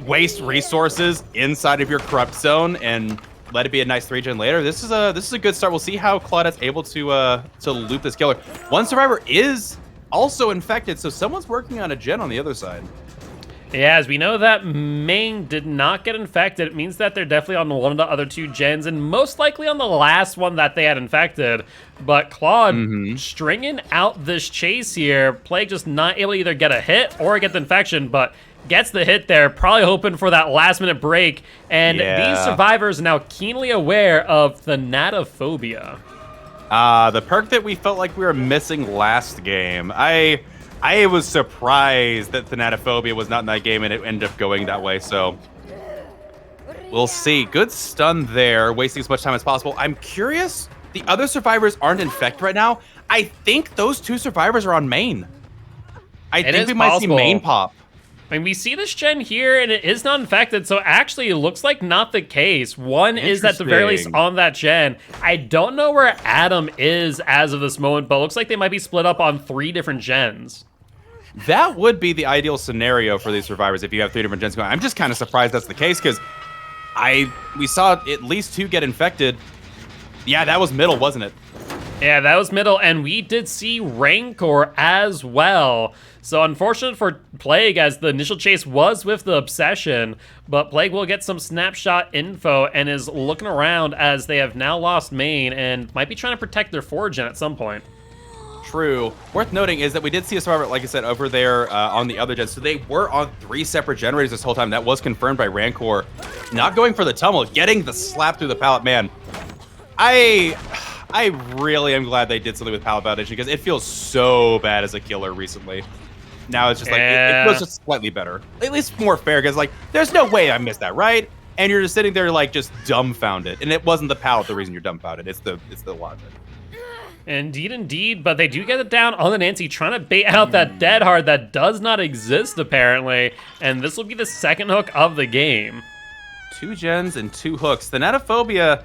A: Waste resources inside of your Corrupt zone, and let it be a nice 3-gen later. This is a good start. We'll see how Claudette's able to loop this killer. One survivor is also infected, so someone's working on a gen on the other side.
B: Yeah, as we know that main did not get infected, it means that they're definitely on one of the other 2 gens, and most likely on the last one that they had infected. But Claude stringing out this chase here. Plague just not able to either get a hit or get the infection, but gets the hit there, probably hoping for that last-minute break. And these survivors are now keenly aware of Thanatophobia.
A: The perk that we felt like we were missing last game. I was surprised that Thanatophobia was not in that game, and it ended up going that way, so we'll see. Good stun there, wasting as much time as possible. I'm curious, the other survivors aren't infected right now. I think those 2 survivors are on main. I think we might see main pop.
B: I mean, we see this gen here, and it is not infected, so actually it looks like not the case. One is at the very least on that gen. I don't know where Adam is as of this moment, but it looks like they might be split up on 3 different gens.
A: That would be the ideal scenario for these survivors if you have 3 different gens going. I'm just kind of surprised that's the case, because we saw at least 2 get infected. Yeah, that was middle, wasn't it?
B: Yeah, that was middle, and we did see Rancor as well. So unfortunate for Plague, as the initial chase was with the Obsession, but Plague will get some snapshot info and is looking around as they have now lost main and might be trying to protect their 4-gen at some point.
A: True. Worth noting is that we did see a survivor, like I said, over there on the other gen. So they were on 3 separate generators this whole time. That was confirmed by Rancor. Not going for the tunnel, getting the slap through the pallet. Man, I really am glad they did something with pallet validation because it feels so bad as a killer recently. Now it's just like, it feels just slightly better. At least more fair, because like, there's no way I missed that, right? And you're just sitting there like just dumbfounded. And it wasn't the pallet the reason you're dumbfounded. It's the logic.
B: Indeed, but they do get it down on the Nancy, trying to bait out that dead hard that does not exist apparently, and this will be the second hook of the game.
A: 2 gens and 2 hooks. The Natophobia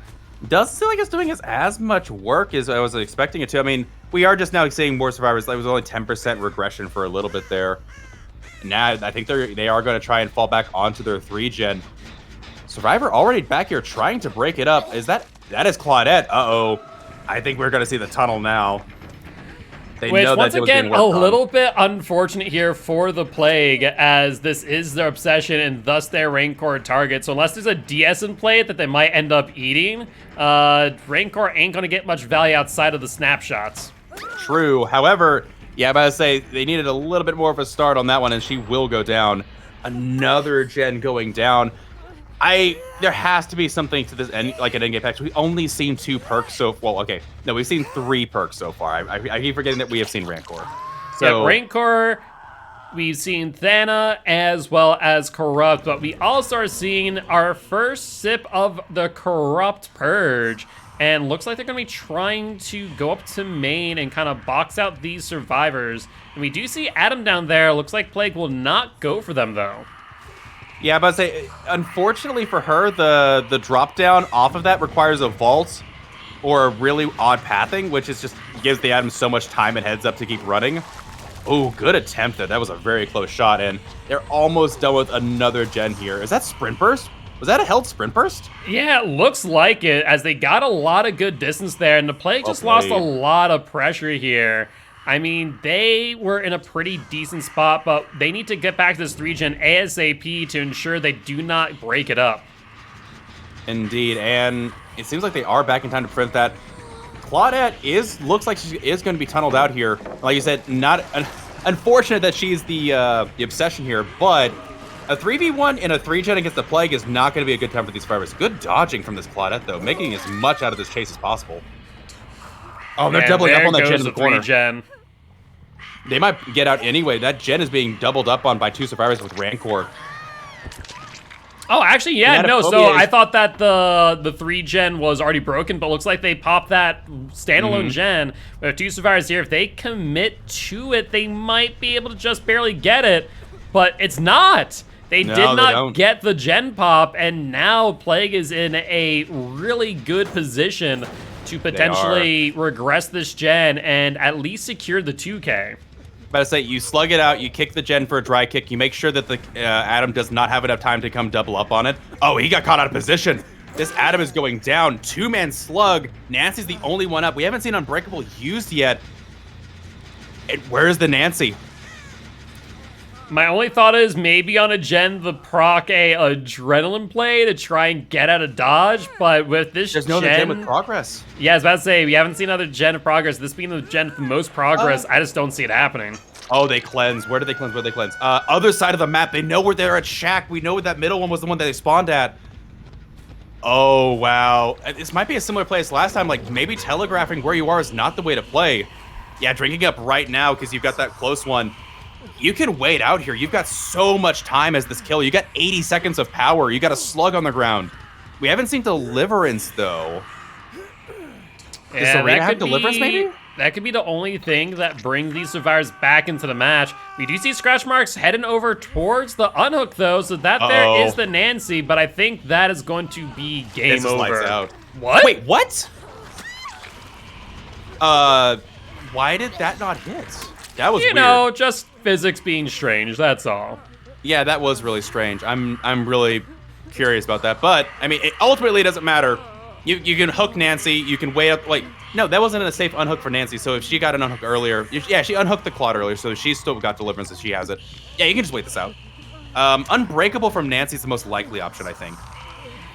A: doesn't seem like it's doing as much work as I was expecting it to. I mean, we are just now seeing more survivors. It was only 10% regression for a little bit there. Now I think they are going to try and fall back onto their 3-gen. Survivor already back here trying to break it up. That is Claudette? Uh-oh. I think we're going to see the tunnel now. They
B: Which,
A: know
B: once
A: that
B: again, a little bit unfortunate here for the Plague, as this is their Obsession and thus their Rancor target. So unless there's a DS in play that they might end up eating, Rancor ain't going to get much value outside of the snapshots.
A: True. However, yeah, but I say they needed a little bit more of a start on that one, and she will go down. Another gen going down. There has to be something to this, like an endgame pack. We've only seen 2 perks so well. Okay, no, we've seen 3 perks so far. I keep forgetting that we have seen Rancor. So
B: yeah, Rancor, we've seen Thana as well as Corrupt, but we also are seeing our first sip of the Corrupt Purge, and looks like they're going to be trying to go up to main and kind of box out these survivors. And we do see Adam down there. Looks like Plague will not go for them though.
A: Yeah, but I say, unfortunately for her, the drop down off of that requires a vault or a really odd pathing, which is just gives the Adam so much time and heads up to keep running. Oh, good attempt there. That was a very close shot, and they're almost done with another gen here. Is that Sprint Burst? Was that a held Sprint Burst?
B: Yeah, it looks like it, as they got a lot of good distance there, and the Plague just lost a lot of pressure here. I mean, they were in a pretty decent spot, but they need to get back to this 3-gen ASAP to ensure they do not break it up.
A: Indeed, and it seems like they are back in time to prevent that. Claudette looks like she is going to be tunneled out here. Like you said, not unfortunate that she's the Obsession here, but a 3v1 in a 3-gen against the Plague is not going to be a good time for these survivors. Good dodging from this Claudette, though, making as much out of this chase as possible. Oh, they're doubling up on that gen in the corner.
B: 3-gen.
A: They might get out anyway. That gen is being doubled up on by 2 survivors with Rancor.
B: Oh, actually, yeah, no. So I thought that the 3-gen was already broken, but looks like they popped that standalone gen. We have 2 survivors here. If they commit to it, they might be able to just barely get it, but it's not. They did not get the gen pop, and now Plague is in a really good position to potentially regress this gen and at least secure the 2K.
A: But I say, you slug it out, you kick the gen for a dry kick, you make sure that the Adam does not have enough time to come double up on it. Oh, he got caught out of position. This Adam is going down. 2-man slug. Nancy's the only one up. We haven't seen Unbreakable used yet. And where's the Nancy?
B: My only thought is maybe on a gen the proc a adrenaline play to try and get out of dodge, but with this
A: There's no other gen with progress.
B: Yeah, I was about to say, we haven't seen another gen of progress. This being the gen with the most progress, I just don't see it happening.
A: Oh, they cleanse. Where did they cleanse? Where did they cleanse? Other side of the map. They know where they're at Shack. We know that middle one was the one that they spawned at. Oh, wow. This might be a similar play as last time. Like, maybe telegraphing where you are is not the way to play. Yeah, drinking up right now because you've got that close one. You can wait out here. You've got so much time as this kill. You got 80 seconds of power. You got a slug on the ground. We haven't seen Deliverance, though. Does Serena have Deliverance, maybe?
B: That could be the only thing that brings these survivors back into the match. We do see scratch marks heading over towards the unhook, though, so that there is the Nancy, but I think that is going to be game over.
A: Lights out.
B: What?
A: Wait, what? Why did that not hit? That was weird.
B: You know, just physics being strange, that's all.
A: Yeah, that was really strange. I'm really curious about that. But, I mean, ultimately it doesn't matter. You can hook Nancy. You can wait up. Like, no, that wasn't a safe unhook for Nancy. So if she got an unhook earlier, yeah, she unhooked the Claude earlier, so she's still got Deliverance if she has it. Yeah, you can just wait this out. Unbreakable from Nancy is the most likely option, I think.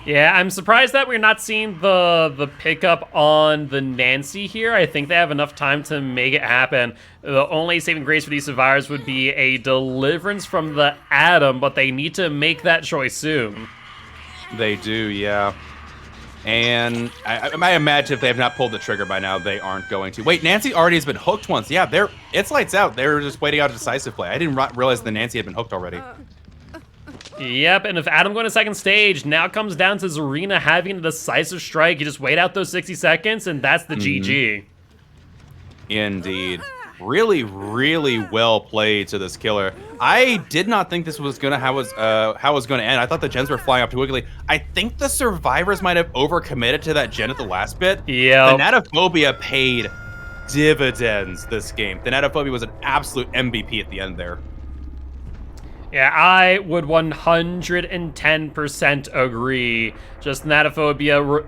B: Yeah, I'm surprised that we're not seeing the pickup on the Nancy here. I think they have enough time to make it happen. The only saving grace for these survivors would be a Deliverance from the Atom, but they need to make that choice soon.
A: They do, yeah. And I imagine if they have not pulled the trigger by now, they aren't going to. Wait, Nancy already has been hooked once. Yeah, it's lights out. They're just waiting out a decisive play. I didn't realize that Nancy had been hooked already.
B: Yep, and if Adam going to second stage, now comes down to Zarina having a decisive strike. You just wait out those 60 seconds, and that's the GG.
A: Indeed. Really, really well played to this killer. I did not think this was gonna how it was gonna end. I thought the gens were flying up too quickly. I think the survivors might have overcommitted to that gen at the last bit.
B: Yeah.
A: The Natophobia paid dividends this game. The Natophobia was an absolute MVP at the end there.
B: Yeah, I would 110% agree. Just Natophobia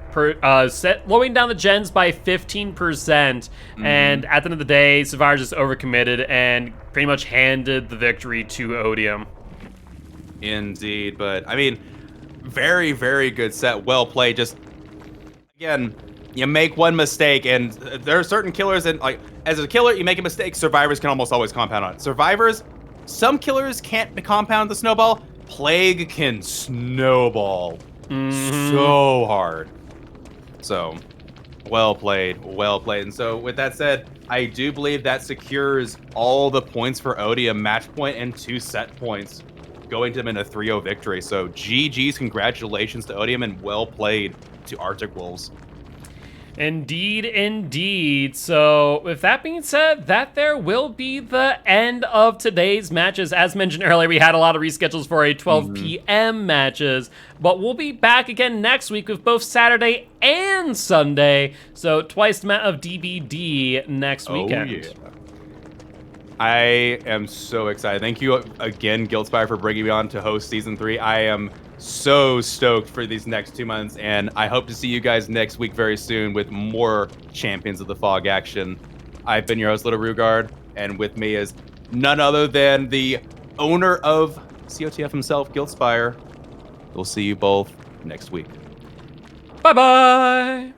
B: lowering down the gens by 15%, and at the end of the day, Survivor just overcommitted and pretty much handed the victory to Odium.
A: Indeed, but I mean, very, very good set. Well played. Just, again, you make one mistake, and there are certain killers, and like, as a killer, you make a mistake, survivors can almost always compound on it. Survivors, some killers can't compound the snowball. Plague can snowball so hard. So, well played, well played. And so, with that said, I do believe that secures all the points for Odium, match point and 2 set points, going to them in a 3-0 victory. So, GG's, congratulations to Odium, and well played to Arctic Wolves.
B: Indeed, indeed. So, with that being said, that there will be the end of today's matches. As mentioned earlier, we had a lot of reschedules for a 12 p.m. matches, but we'll be back again next week with both Saturday and Sunday. So, twice the amount of DBD next weekend.
A: Yeah. I am so excited. Thank you again, Giltspire, for bringing me on to host Season 3. I am so stoked for these next 2 months, and I hope to see you guys next week very soon with more Champions of the Fog action. I've been your host, littlerugaard, and with me is none other than the owner of COTF himself, Giltspire. We'll see you both next week.
B: Bye-bye!